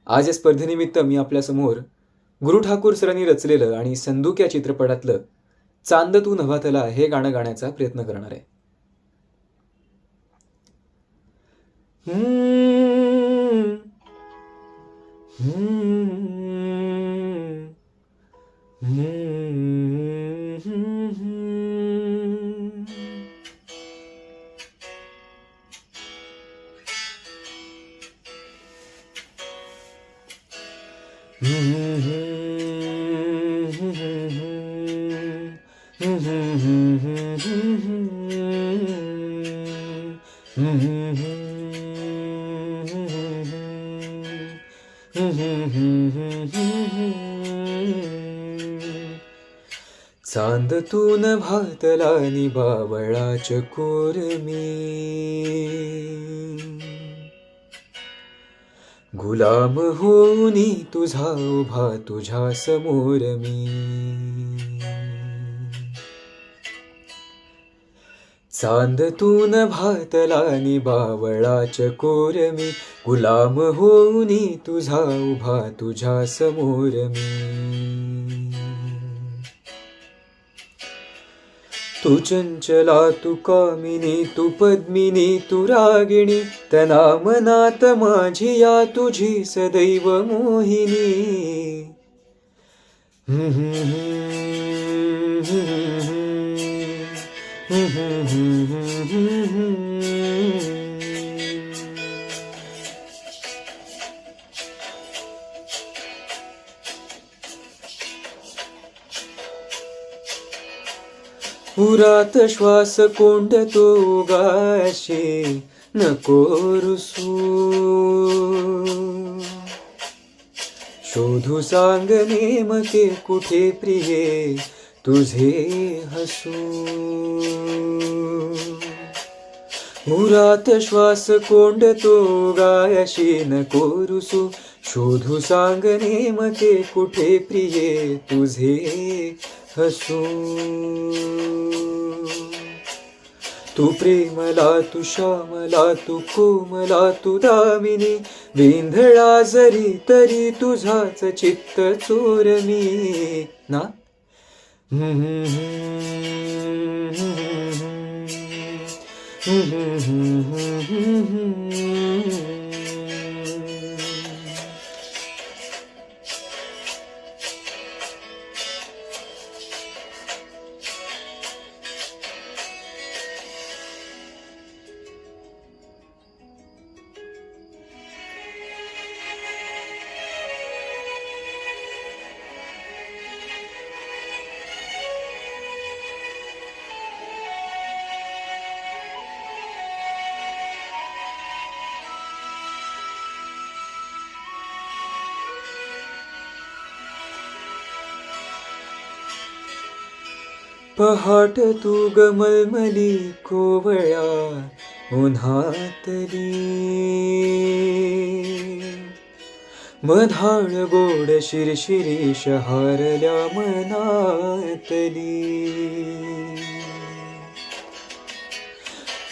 आज या स्पर्धेनिमित्त मी आपल्यासमोर गुरु ठाकूर सरांनी रचलेलं आणि संदूक या चित्रपटातलं चांद तू नभातला हे गाणं गाण्याचा प्रयत्न करणार आहे. हम्म, हम्म, हम्म, हम्म. चांद तू नभातला नि बावळाच कोरमी, गुलाम होऊनी तुझा उभा तुझ्या समोर मी. चांद तू नभातला नि बावळाच कोरमी, गुलाम होऊनी तुझा उभा तुझ्या समोर मी. तू चंचला तू कामिनी तू पद्मिनी तू रागिणी, तना मनात माझी या तुझी सदैव मोहिनी. उरात श्वास कोंडतो गाशे नको रुसू, शोधू सांग नेमके कुठे प्रिये तुझे हसू. उरात श्वास कोंडतो गायशी नको रुसू, शोधू सांग नेमके कुठे प्रिये तुझे हसू. तू प्रेमला तू श्यामला तू कोमला तू दामिनी, वेंधळा जरी तरी तुझाच चित्त चोर मी ना. पहाट तू गमलमली कोवळ्या उन्हातली, मधाळ गोड शिरशिरी शहारल्या मनातली.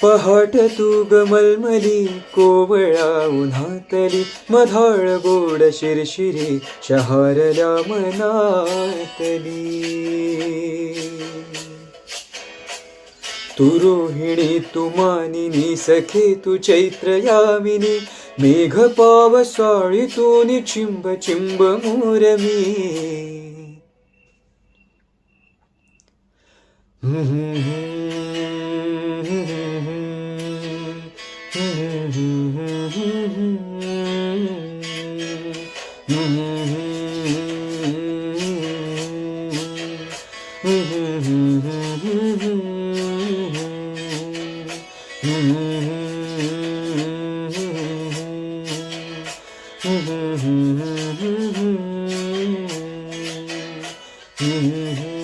पहाट तू गमलमली कोवळ्या उन्हातली, मधाळ गोड शिरशिरी शहारल्या मनातली. तू रोहिणी तू मानिनी सखे तू चैत्र यामिनी, मेघ पावसाळी तू चिंब चिंब मोरमी. Mm-hmm.